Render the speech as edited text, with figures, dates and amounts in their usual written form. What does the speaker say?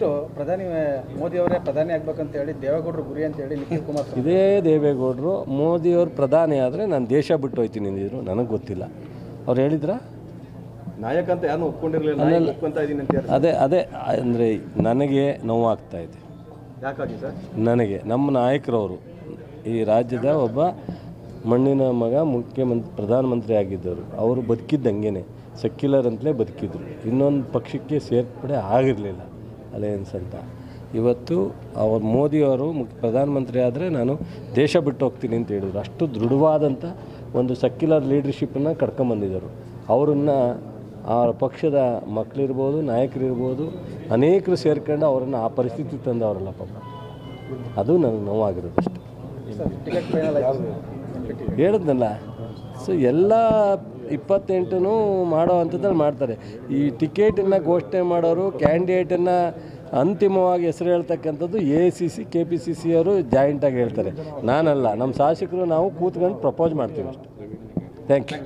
Next ಪ್ರಧಾನಿ ಮೋದಿ ಅವರೇ ಪ್ರಧಾನಿ ಆಗ್ಬೇಕಂತ ಹೇಳಿ ದೇವೇಗೌಡರು ಗುರಿ ಅಂತ ಹೇಳಿ ನಿಖಿಲ್ ಕುಮಾರ್ ಇದೇ ದೇವೇಗೌಡರು ಮೋದಿಯವರು ಪ್ರಧಾನಿ ಆದರೆ ನಾನು ದೇಶ ಬಿಟ್ಟು ಹೋಗ್ತೀನಿ ಅಂದಿದ್ರು. ನನಗೆ ಗೊತ್ತಿಲ್ಲ, ಅವ್ರು ಹೇಳಿದ್ರಾ? ನಾಯಕ ಅಂತ ಯಾರು ಒಪ್ಕೊಂಡಿರಲಿಲ್ಲ, ಒಪ್ಕೊಂತ ಇದ್ದೀನಿ ಅಂತ. ಅದೇ ಅಂದರೆ ನನಗೆ ನೋವಾಗ್ತಾಯಿದೆ. ಯಾಕಾಗಿ ಸರ್? ನನಗೆ ನಮ್ಮ ನಾಯಕರವರು ಈ ರಾಜ್ಯದ ಒಬ್ಬ ಮಣ್ಣಿನ ಮಗ ಪ್ರಧಾನಮಂತ್ರಿ ಆಗಿದ್ದರು. ಅವರು ಬದುಕಿದ್ದಂಗೆ ಸೆಕ್ಯುಲರ್ ಅಂತಲೇ ಬದುಕಿದ್ರು. ಇನ್ನೊಂದು ಪಕ್ಷಕ್ಕೆ ಸೇರ್ಪಡೆ ಆಗಿರಲಿಲ್ಲ ಅಲಯನ್ಸ್ ಅಂತ. ಇವತ್ತು ಮೋದಿಯವರು ಪ್ರಧಾನಮಂತ್ರಿ ಆದರೆ ನಾನು ದೇಶ ಬಿಟ್ಟು ಹೋಗ್ತೀನಿ ಅಂತ ಹೇಳಿದರು. ಅಷ್ಟು ದೃಢವಾದಂಥ ಒಂದು ಸೆಕ್ಯುಲರ್ ಲೀಡರ್ಶಿಪ್ಪನ್ನು ಕರ್ಕೊಂಬಂದಿದ್ದರು. ಅವರನ್ನು ಆ ಪಕ್ಷದ ಮಕ್ಕಳಿರ್ಬೋದು, ನಾಯಕರಿರ್ಬೋದು, ಅನೇಕರು ಸೇರ್ಕೊಂಡು ಅವರನ್ನು ಆ ಪರಿಸ್ಥಿತಿ ತಂದವರಲ್ಲ ಪಾಪ. ಅದು ನನಗೆ ನೋವಾಗಿರೋದು ಅಷ್ಟೇ. ಹೇಳಿದ್ನಲ್ಲ, ಸೊ ಎಲ್ಲ 28 ಮಾಡೋ ಅಂಥದ್ದಲ್ಲಿ ಮಾಡ್ತಾರೆ. ಈ ಟಿಕೆಟನ್ನು ಘೋಷಣೆ ಮಾಡೋರು, ಕ್ಯಾಂಡಿಡೇಟನ್ನು ಅಂತಿಮವಾಗಿ ಹೆಸರು ಹೇಳ್ತಕ್ಕಂಥದ್ದು ACC KPCC ಅವರು ಜಾಯಿಂಟಾಗಿ ಹೇಳ್ತಾರೆ. ನಾನಲ್ಲ, ನಮ್ಮ ಶಾಸಕರು ನಾವು ಕೂತ್ಕೊಂಡು ಪ್ರಪೋಸ್ ಮಾಡ್ತೀವಿ ಅಷ್ಟೇ. Thank you.